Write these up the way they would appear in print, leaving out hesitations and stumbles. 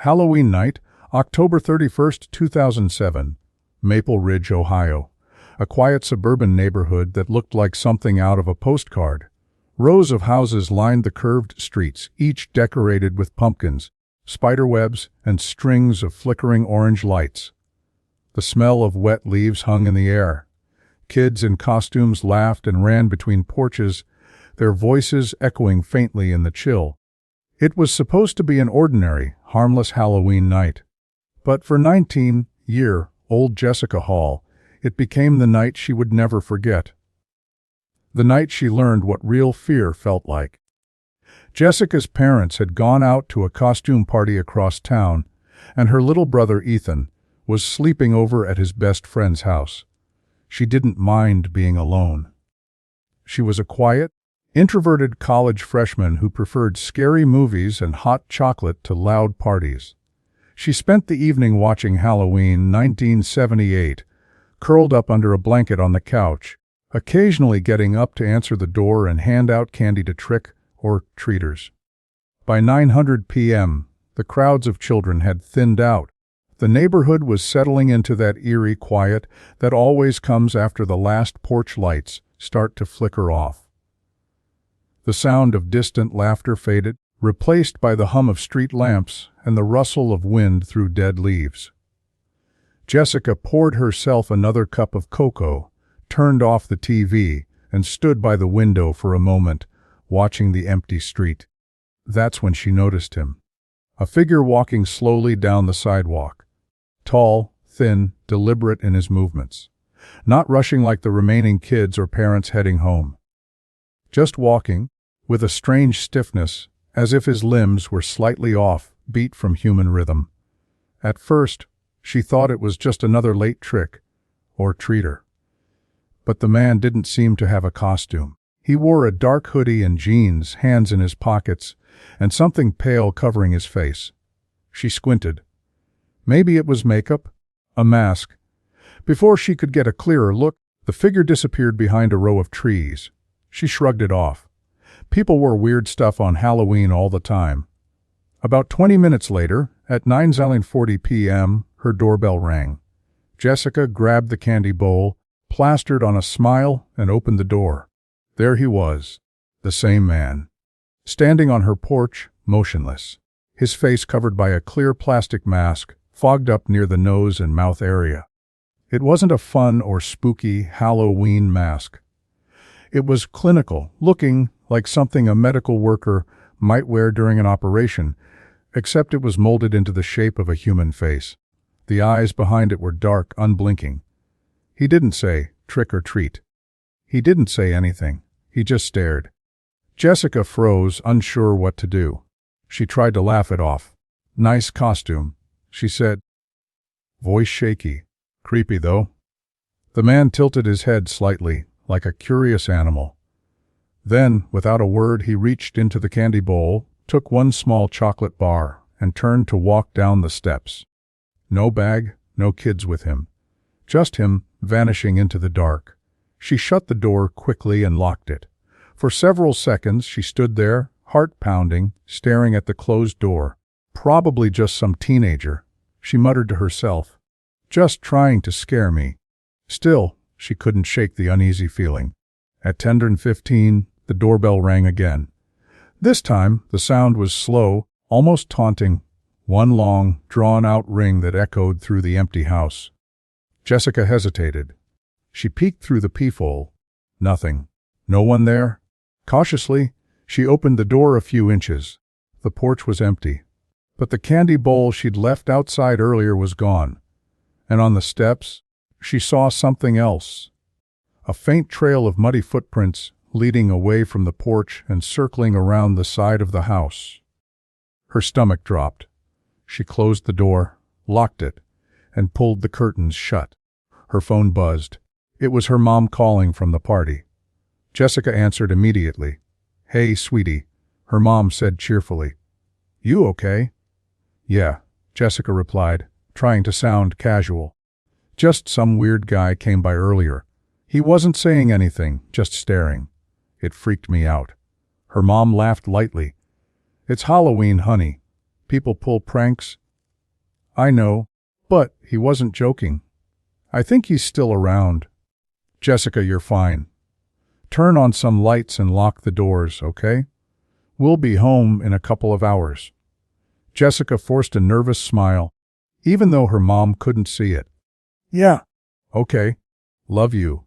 Halloween night, October 31st, 2007, Maple Ridge, Ohio. A quiet suburban neighborhood that looked like something out of a postcard. Rows of houses lined the curved streets, each decorated with pumpkins, spiderwebs, and strings of flickering orange lights. The smell of wet leaves hung in the air. Kids in costumes laughed and ran between porches, their voices echoing faintly in the chill. It was supposed to be an ordinary, harmless Halloween night. But for 19-year-old Jessica Hall, it became the night she would never forget. The night she learned what real fear felt like. Jessica's parents had gone out to a costume party across town, and her little brother Ethan was sleeping over at his best friend's house. She didn't mind being alone. She was a quiet, introverted college freshman who preferred scary movies and hot chocolate to loud parties. She spent the evening watching Halloween 1978, curled up under a blanket on the couch, occasionally getting up to answer the door and hand out candy to trick or treaters. By 9:00 p.m., the crowds of children had thinned out. The neighborhood was settling into that eerie quiet that always comes after the last porch lights start to flicker off. The sound of distant laughter faded, replaced by the hum of street lamps and the rustle of wind through dead leaves. Jessica poured herself another cup of cocoa, turned off the TV, and stood by the window for a moment, watching the empty street. That's when she noticed him. A figure walking slowly down the sidewalk. Tall, thin, deliberate in his movements. Not rushing like the remaining kids or parents heading home. Just walking, with a strange stiffness, as if his limbs were slightly off, beat from human rhythm. At first, she thought it was just another late trick or treater. But the man didn't seem to have a costume. He wore a dark hoodie and jeans, hands in his pockets, and something pale covering his face. She squinted. Maybe it was makeup, a mask. Before she could get a clearer look, the figure disappeared behind a row of trees. She shrugged it off. People wore weird stuff on Halloween all the time. About 20 minutes later, at 9:40 p.m., her doorbell rang. Jessica grabbed the candy bowl, plastered on a smile, and opened the door. There he was, the same man, standing on her porch, motionless, his face covered by a clear plastic mask, fogged up near the nose and mouth area. It wasn't a fun or spooky Halloween mask. It was clinical, looking like something a medical worker might wear during an operation, except it was molded into the shape of a human face. The eyes behind it were dark, unblinking. He didn't say, "Trick or treat." He didn't say anything. He just stared. Jessica froze, unsure what to do. She tried to laugh it off. "Nice costume," she said. Voice shaky. "Creepy, though." The man tilted his head slightly, like a curious animal. Then, without a word, he reached into the candy bowl, took one small chocolate bar, and turned to walk down the steps. No bag, no kids with him. Just him, vanishing into the dark. She shut the door quickly and locked it. For several seconds she stood there, heart pounding, staring at the closed door. Probably just some teenager, she muttered to herself. Just trying to scare me. Still, she couldn't shake the uneasy feeling. At 10:15, the doorbell rang again. This time, the sound was slow, almost taunting, one long, drawn-out ring that echoed through the empty house. Jessica hesitated. She peeked through the peephole. Nothing. No one there. Cautiously, she opened the door a few inches. The porch was empty. But the candy bowl she'd left outside earlier was gone. And on the steps, she saw something else. A faint trail of muddy footprints leading away from the porch and circling around the side of the house. Her stomach dropped. She closed the door, locked it, and pulled the curtains shut. Her phone buzzed. It was her mom calling from the party. Jessica answered immediately. "Hey, sweetie," her mom said cheerfully. "You okay?" "Yeah," Jessica replied, trying to sound casual. "Just some weird guy came by earlier. He wasn't saying anything, just staring. It freaked me out." Her mom laughed lightly. "It's Halloween, honey. People pull pranks, I know, but he wasn't joking. I think he's still around. Jessica, you're fine. Turn on some lights and lock the doors, okay? We'll be home in a couple of hours. Jessica forced a nervous smile, even though her mom couldn't see it. Yeah. Okay. Love you.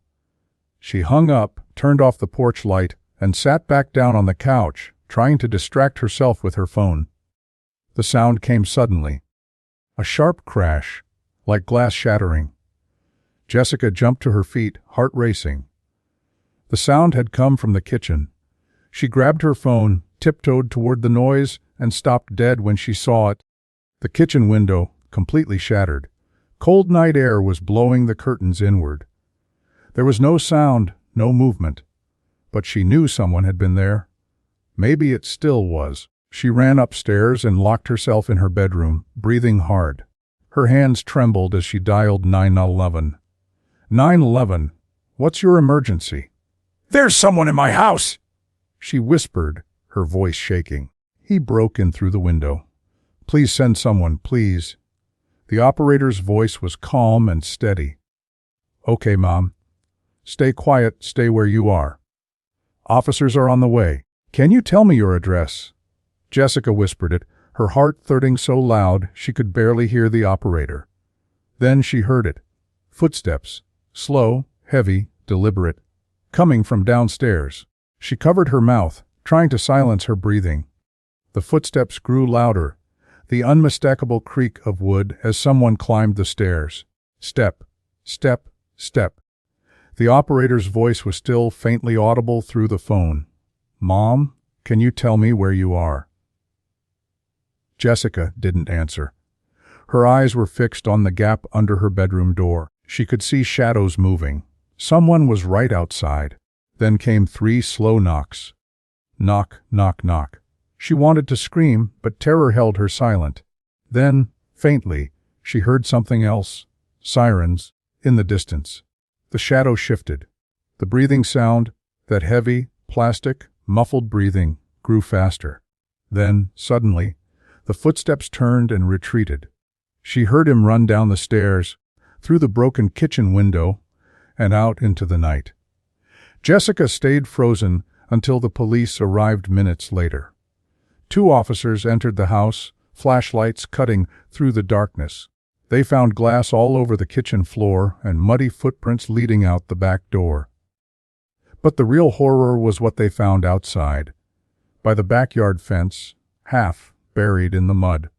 She hung up, turned off the porch light, and sat back down on the couch, trying to distract herself with her phone. The sound came suddenly. A sharp crash, like glass shattering. Jessica jumped to her feet, heart racing. The sound had come from the kitchen. She grabbed her phone, tiptoed toward the noise, and stopped dead when she saw it. The kitchen window, completely shattered. Cold night air was blowing the curtains inward. There was no sound, no movement. But she knew someone had been there. Maybe it still was. She ran upstairs and locked herself in her bedroom, breathing hard. Her hands trembled as she dialed 911. 911, what's your emergency? There's someone in my house, she whispered, her voice shaking. He broke in through the window. Please send someone, please. The operator's voice was calm and steady. Okay, Mom. Stay quiet, stay where you are. Officers are on the way. Can you tell me your address? Jessica whispered it, her heart thudding so loud she could barely hear the operator. Then she heard it. Footsteps, slow, heavy, deliberate, coming from downstairs. She covered her mouth, trying to silence her breathing. The footsteps grew louder, the unmistakable creak of wood as someone climbed the stairs. Step, step, step. The operator's voice was still faintly audible through the phone. Mom, can you tell me where you are? Jessica didn't answer. Her eyes were fixed on the gap under her bedroom door. She could see shadows moving. Someone was right outside. Then came 3 slow knocks. Knock, knock, knock. She wanted to scream, but terror held her silent. Then, faintly, she heard something else. Sirens, in the distance. The shadow shifted. The breathing sound, that heavy, plastic, muffled breathing, grew faster. Then, suddenly, the footsteps turned and retreated. She heard him run down the stairs, through the broken kitchen window, and out into the night. Jessica stayed frozen until the police arrived minutes later. 2 officers entered the house, flashlights cutting through the darkness. They found glass all over the kitchen floor and muddy footprints leading out the back door. But the real horror was what they found outside, by the backyard fence, half buried in the mud.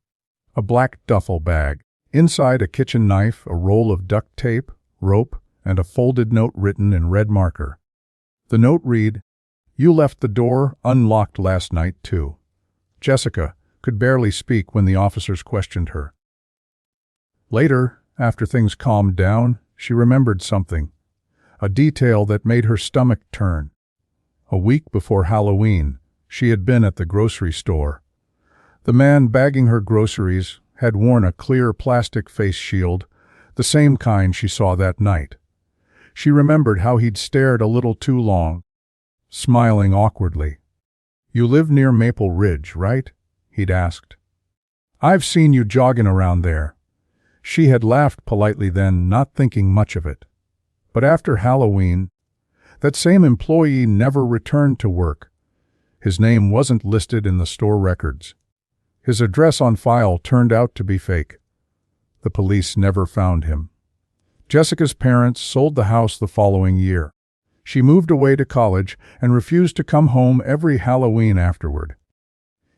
A black duffel bag. Inside, a kitchen knife, a roll of duct tape, rope, and a folded note written in red marker. The note read, "You left the door unlocked last night, too." Jessica could barely speak when the officers questioned her. Later, after things calmed down, she remembered something, a detail that made her stomach turn. A week before Halloween, she had been at the grocery store. The man bagging her groceries had worn a clear plastic face shield, the same kind she saw that night. She remembered how he'd stared a little too long, smiling awkwardly. "You live near Maple Ridge, right?" he'd asked. "I've seen you jogging around there." She had laughed politely then, not thinking much of it. But after Halloween, that same employee never returned to work. His name wasn't listed in the store records. His address on file turned out to be fake. The police never found him. Jessica's parents sold the house the following year. She moved away to college and refused to come home every Halloween afterward.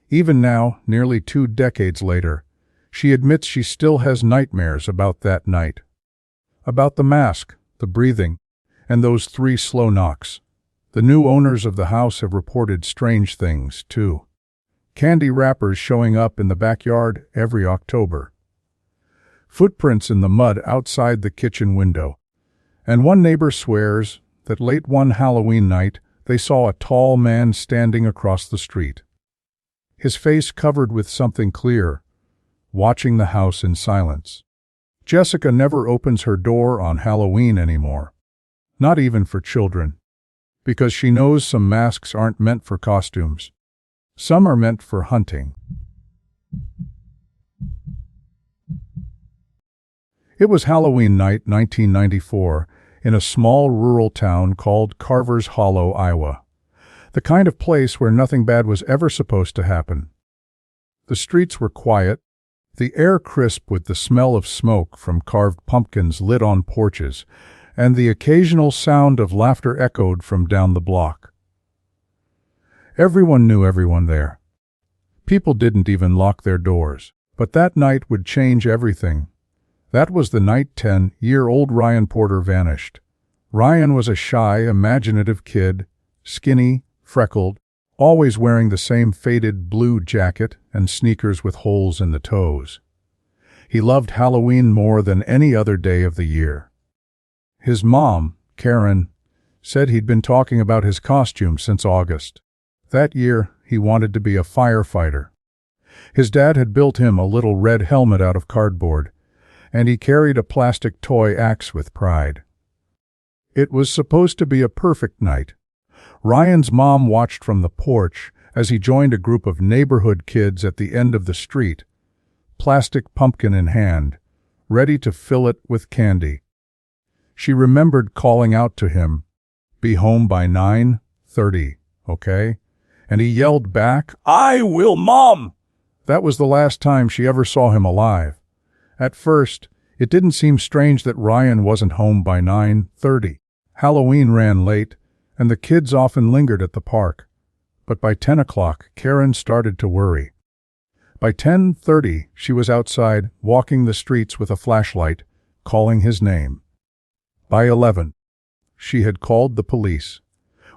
Even now, nearly 2 decades later, she admits she still has nightmares about that night. About the mask, the breathing, and those 3 slow knocks. The new owners of the house have reported strange things, too. Candy wrappers showing up in the backyard every October. Footprints in the mud outside the kitchen window. And one neighbor swears that late one Halloween night they saw a tall man standing across the street. His face covered with something clear, watching the house in silence. Jessica never opens her door on Halloween anymore. Not even for children. Because she knows some masks aren't meant for costumes. Some are meant for hunting. It was Halloween night, 1994, in a small rural town called Carver's Hollow, Iowa. The kind of place where nothing bad was ever supposed to happen. The streets were quiet, the air crisp with the smell of smoke from carved pumpkins lit on porches, and the occasional sound of laughter echoed from down the block. Everyone knew everyone there. People didn't even lock their doors. But that night would change everything. That was the night 10-year-old Ryan Porter vanished. Ryan was a shy, imaginative kid, skinny, freckled, always wearing the same faded blue jacket and sneakers with holes in the toes. He loved Halloween more than any other day of the year. His mom, Karen, said he'd been talking about his costume since August. That year, he wanted to be a firefighter. His dad had built him a little red helmet out of cardboard, and he carried a plastic toy axe with pride. It was supposed to be a perfect night. Ryan's mom watched from the porch as he joined a group of neighborhood kids at the end of the street, plastic pumpkin in hand, ready to fill it with candy. She remembered calling out to him, "Be home by 9:30, okay?" And he yelled back, "I will, Mom!" That was the last time she ever saw him alive. At first, it didn't seem strange that Ryan wasn't home by 9:30. Halloween ran late, and the kids often lingered at the park. But by 10 o'clock, Karen started to worry. By 10:30, she was outside, walking the streets with a flashlight, calling his name. By 11, she had called the police.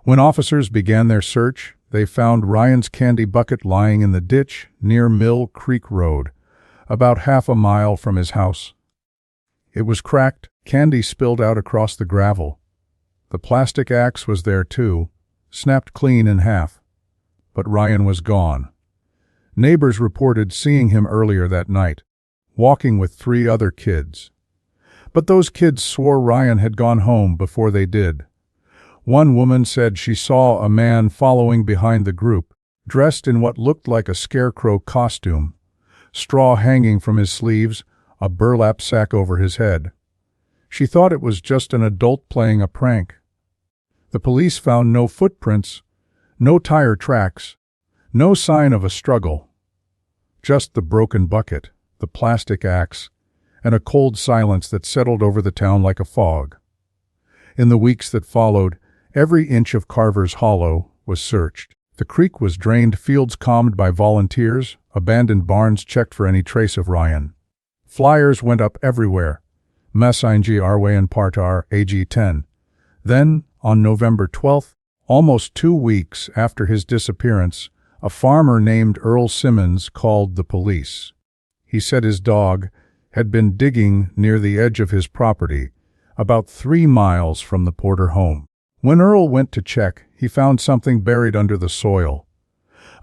When officers began their search, they found Ryan's candy bucket lying in the ditch near Mill Creek Road, about half a mile from his house. It was cracked, candy spilled out across the gravel. The plastic axe was there too, snapped clean in half. But Ryan was gone. Neighbors reported seeing him earlier that night, walking with 3 other kids. But those kids swore Ryan had gone home before they did. One woman said she saw a man following behind the group, dressed in what looked like a scarecrow costume, straw hanging from his sleeves, a burlap sack over his head. She thought it was just an adult playing a prank. The police found no footprints, no tire tracks, no sign of a struggle. Just the broken bucket, the plastic axe, and a cold silence that settled over the town like a fog. In the weeks that followed, every inch of Carver's Hollow was searched. The creek was drained, fields combed by volunteers, abandoned barns checked for any trace of Ryan. Flyers went up everywhere. Messingi Arway and Partar, AG10. Then, on November 12th, almost 2 weeks after his disappearance, a farmer named Earl Simmons called the police. He said his dog had been digging near the edge of his property, about 3 miles from the Porter home. When Earl went to check, he found something buried under the soil.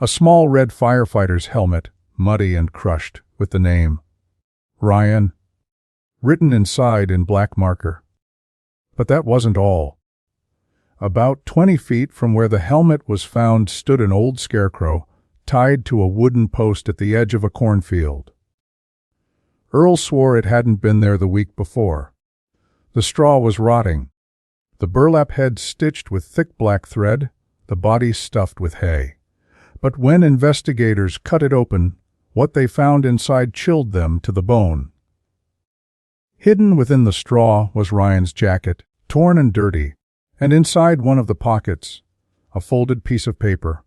A small red firefighter's helmet, muddy and crushed, with the name Ryan written inside in black marker. But that wasn't all. About 20 feet from where the helmet was found stood an old scarecrow, tied to a wooden post at the edge of a cornfield. Earl swore it hadn't been there the week before. The straw was rotting, the burlap head stitched with thick black thread, the body stuffed with hay. But when investigators cut it open, what they found inside chilled them to the bone. Hidden within the straw was Ryan's jacket, torn and dirty, and inside one of the pockets, a folded piece of paper.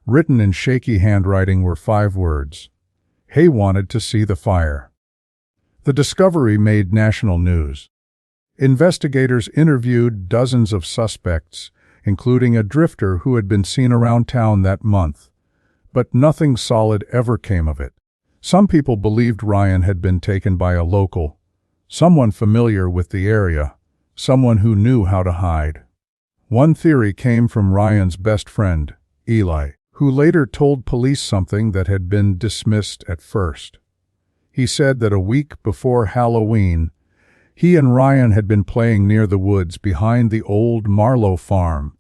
Written in shaky handwriting were 5 words. Hay wanted to see the fire. The discovery made national news. Investigators interviewed dozens of suspects, including a drifter who had been seen around town that month. But nothing solid ever came of it. Some people believed Ryan had been taken by a local, someone familiar with the area, someone who knew how to hide. One theory came from Ryan's best friend, Eli, who later told police something that had been dismissed at first. He said that a week before Halloween, he and Ryan had been playing near the woods behind the old Marlowe farm,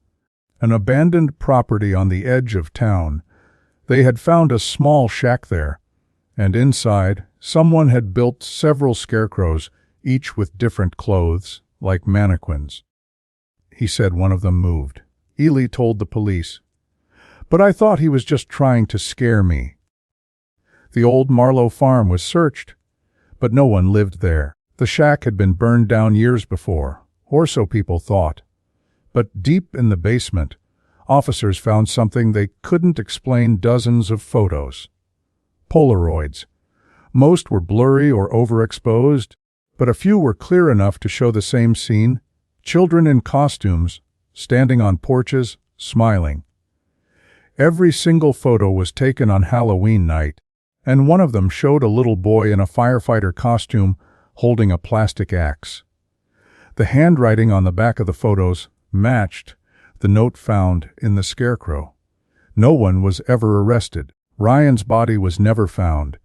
an abandoned property on the edge of town. They had found a small shack there, and inside, someone had built several scarecrows, each with different clothes, like mannequins. He said one of them moved. Ely told the police, "But I thought he was just trying to scare me." The old Marlowe farm was searched, but no one lived there. The shack had been burned down years before, or so people thought. But deep in the basement, officers found something they couldn't explain: dozens of photos. Polaroids. Most were blurry or overexposed, but a few were clear enough to show the same scene: children in costumes, standing on porches, smiling. Every single photo was taken on Halloween night, and one of them showed a little boy in a firefighter costume holding a plastic axe. The handwriting on the back of the photos matched the note found in the scarecrow. No one was ever arrested. Ryan's body was never found.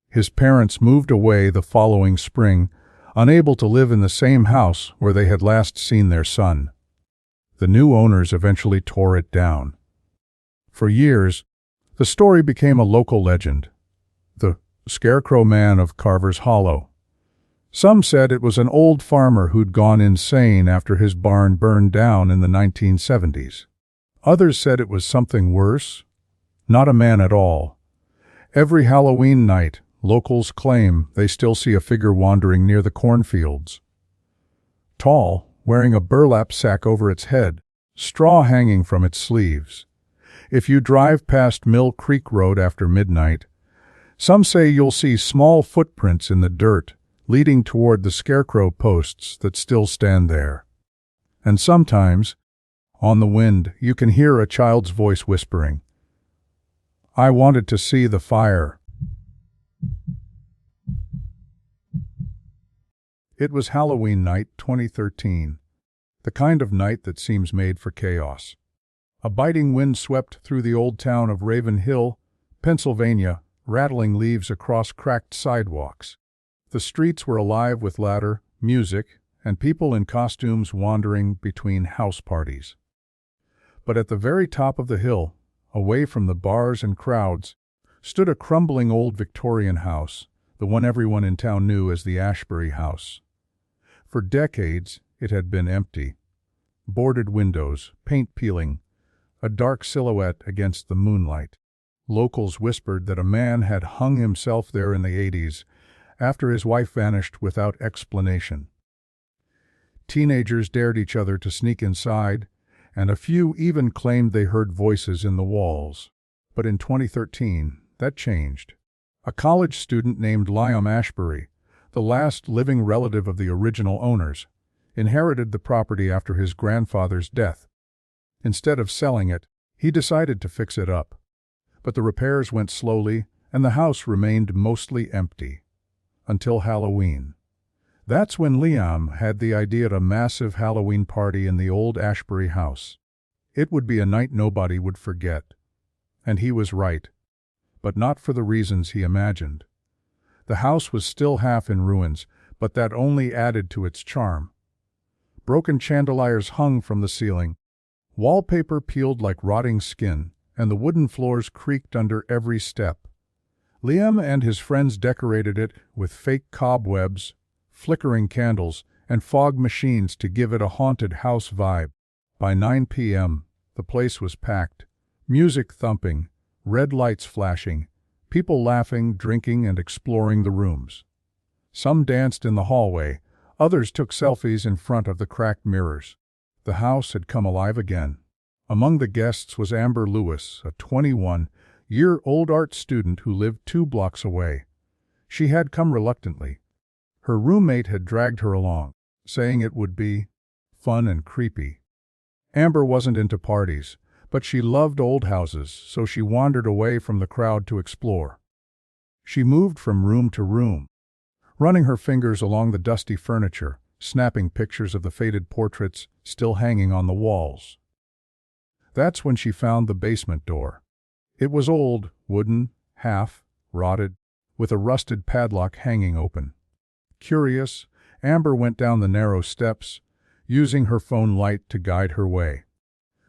His parents moved away the following spring, unable to live in the same house where they had last seen their son. The new owners eventually tore it down. For years, the story became a local legend. The Scarecrow Man of Carver's Hollow. Some said it was an old farmer who'd gone insane after his barn burned down in the 1970s. Others said it was something worse. Not a man at all. Every Halloween night, locals claim they still see a figure wandering near the cornfields. Tall, wearing a burlap sack over its head, straw hanging from its sleeves. If you drive past Mill Creek Road after midnight, some say you'll see small footprints in the dirt leading toward the scarecrow posts that still stand there. And sometimes, on the wind, you can hear a child's voice whispering, "I wanted to see the fire." It was Halloween night 2013, the kind of night that seems made for chaos. A biting wind swept through the old town of Raven Hill, Pennsylvania, rattling leaves across cracked sidewalks. The streets were alive with laughter, music, and people in costumes wandering between house parties. But at the very top of the hill, away from the bars and crowds, stood a crumbling old Victorian house, the one everyone in town knew as the Ashbury House. For decades, it had been empty. Boarded windows, paint peeling, a dark silhouette against the moonlight. Locals whispered that a man had hung himself there in the 80s, after his wife vanished without explanation. Teenagers dared each other to sneak inside, and a few even claimed they heard voices in the walls. But in 2013, that changed. A college student named Liam Ashbury, the last living relative of the original owners, inherited the property after his grandfather's death. Instead of selling it, he decided to fix it up. But the repairs went slowly, and the house remained mostly empty. Until Halloween. That's when Liam had the idea of a massive Halloween party in the old Ashbury house. It would be a night nobody would forget. And he was right. But not for the reasons he imagined. The house was still half in ruins, but that only added to its charm. Broken chandeliers hung from the ceiling. Wallpaper peeled like rotting skin, and the wooden floors creaked under every step. Liam and his friends decorated it with fake cobwebs, flickering candles, and fog machines to give it a haunted house vibe. By 9 p.m., the place was packed, music thumping, red lights flashing, people laughing, drinking, and exploring the rooms. Some danced in the hallway, others took selfies in front of the cracked mirrors. The house had come alive again. Among the guests was Amber Lewis, a 21-year-old art student who lived 2 blocks away. She had come reluctantly. Her roommate had dragged her along, saying it would be fun and creepy. Amber wasn't into parties, but she loved old houses, so she wandered away from the crowd to explore. She moved from room to room, running her fingers along the dusty furniture, snapping pictures of the faded portraits still hanging on the walls. That's when she found the basement door. It was old, wooden, half rotted, with a rusted padlock hanging open. Curious, Amber went down the narrow steps, using her phone light to guide her way.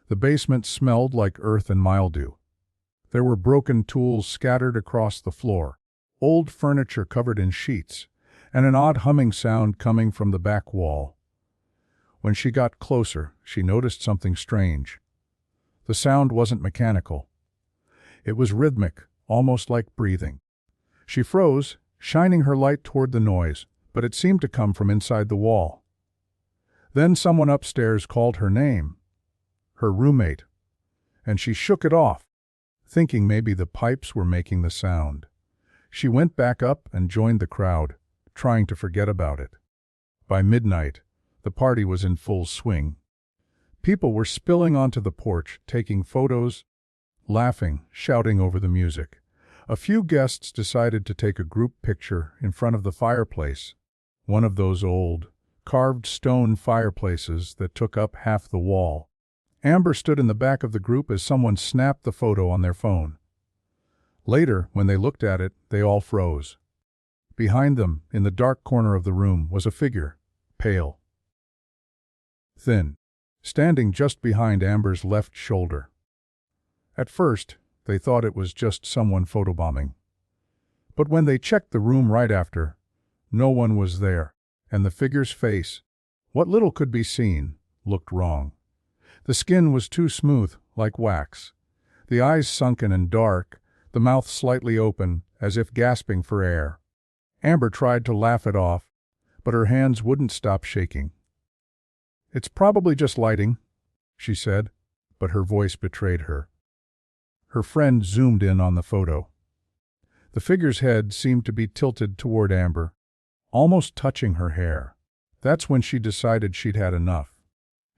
The basement smelled like earth and mildew. There were broken tools scattered across the floor, old furniture covered in sheets, and an odd humming sound coming from the back wall. When she got closer, she noticed something strange. The sound wasn't mechanical. It was rhythmic, almost like breathing. She froze, shining her light toward the noise, but it seemed to come from inside the wall. Then someone upstairs called her name, her roommate, and she shook it off, thinking maybe the pipes were making the sound. She went back up and joined the crowd, trying to forget about it. By midnight, the party was in full swing. People were spilling onto the porch, taking photos, laughing, shouting over the music. A few guests decided to take a group picture in front of the fireplace, one of those old, carved stone fireplaces that took up half the wall. Amber stood in the back of the group as someone snapped the photo on their phone. Later, when they looked at it, they all froze. Behind them, in the dark corner of the room, was a figure, pale, thin, standing just behind Amber's left shoulder. At first, they thought it was just someone photobombing. But when they checked the room right after, no one was there, and the figure's face, what little could be seen, looked wrong. The skin was too smooth, like wax. The eyes sunken and dark, the mouth slightly open, as if gasping for air. Amber tried to laugh it off, but her hands wouldn't stop shaking. "It's probably just lighting," she said, but her voice betrayed her. Her friend zoomed in on the photo. The figure's head seemed to be tilted toward Amber, almost touching her hair. That's when she decided she'd had enough.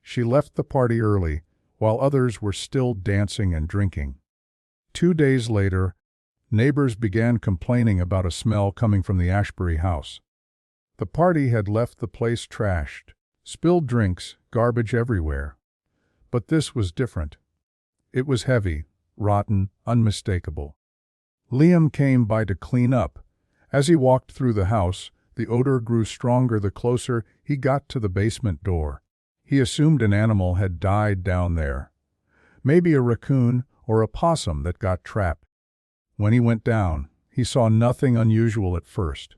She left the party early, while others were still dancing and drinking. 2 days later, neighbors began complaining about a smell coming from the Ashbury house. The party had left the place trashed, spilled drinks, garbage everywhere. But this was different. It was heavy, rotten, unmistakable. Liam came by to clean up. As he walked through the house, the odor grew stronger the closer he got to the basement door. He assumed an animal had died down there. Maybe a raccoon or a possum that got trapped. When he went down, he saw nothing unusual at first.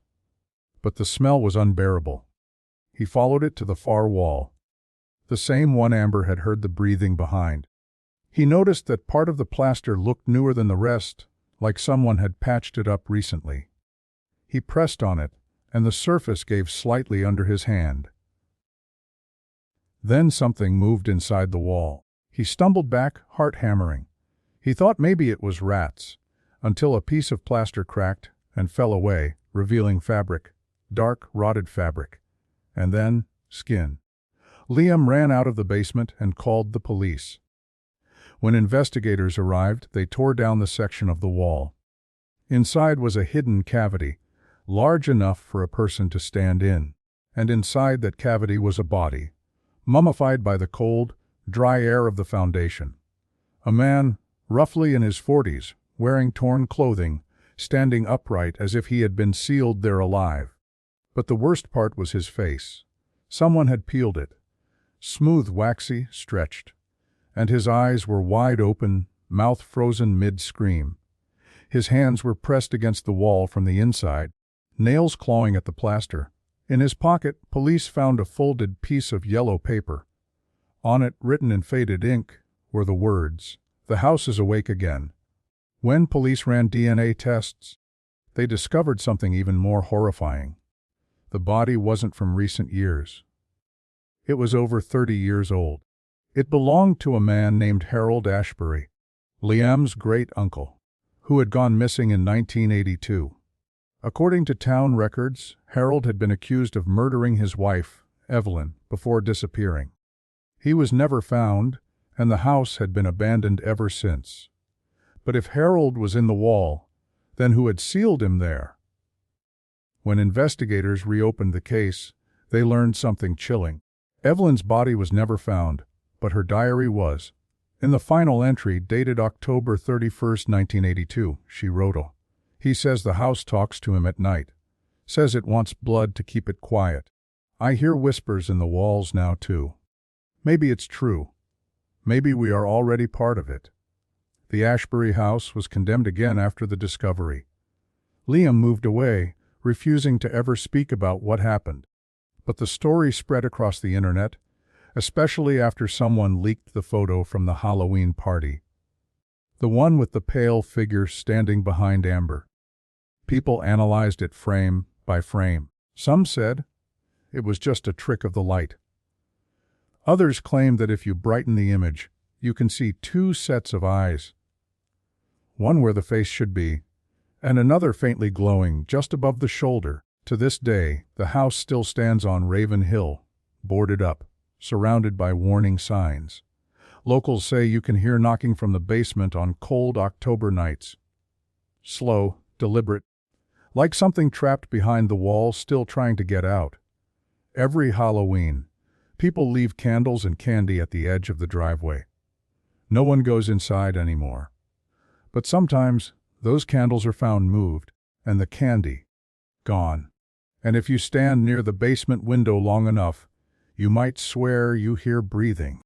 But the smell was unbearable. He followed it to the far wall, the same one Amber had heard the breathing behind. He noticed that part of the plaster looked newer than the rest, like someone had patched it up recently. He pressed on it, and the surface gave slightly under his hand. Then something moved inside the wall. He stumbled back, heart hammering. He thought maybe it was rats, until a piece of plaster cracked and fell away, revealing fabric, dark, rotted fabric. And then, skin. Liam ran out of the basement and called the police. When investigators arrived, they tore down the section of the wall. Inside was a hidden cavity, large enough for a person to stand in, and inside that cavity was a body, mummified by the cold, dry air of the foundation. A man, roughly in his 40s, wearing torn clothing, standing upright as if he had been sealed there alive. But the worst part was his face. Someone had peeled it. Smooth, waxy, stretched. And his eyes were wide open, mouth frozen mid-scream. His hands were pressed against the wall from the inside, nails clawing at the plaster. In his pocket, police found a folded piece of yellow paper. On it, written in faded ink, were the words, "The house is awake again." When police ran DNA tests, they discovered something even more horrifying. The body wasn't from recent years. It was over 30 years old. It belonged to a man named Harold Ashbury, Liam's great-uncle, who had gone missing in 1982. According to town records, Harold had been accused of murdering his wife, Evelyn, before disappearing. He was never found, and the house had been abandoned ever since. But if Harold was in the wall, then who had sealed him there? When investigators reopened the case, they learned something chilling. Evelyn's body was never found, but her diary was. In the final entry, dated October 31, 1982, she wrote, "He says the house talks to him at night. Says it wants blood to keep it quiet. I hear whispers in the walls now too. Maybe it's true. Maybe we are already part of it." The Ashbury house was condemned again after the discovery. Liam moved away, refusing to ever speak about what happened. But the story spread across the internet, especially after someone leaked the photo from the Halloween party. The one with the pale figure standing behind Amber. People analyzed it frame by frame. Some said it was just a trick of the light. Others claimed that if you brighten the image, you can see two sets of eyes. One where the face should be, and another faintly glowing just above the shoulder. To this day, the house still stands on Raven Hill, boarded up, surrounded by warning signs. Locals say you can hear knocking from the basement on cold October nights. Slow, deliberate, like something trapped behind the wall still trying to get out. Every Halloween, people leave candles and candy at the edge of the driveway. No one goes inside anymore. But sometimes, those candles are found moved, and the candy gone. And if you stand near the basement window long enough, you might swear you hear breathing.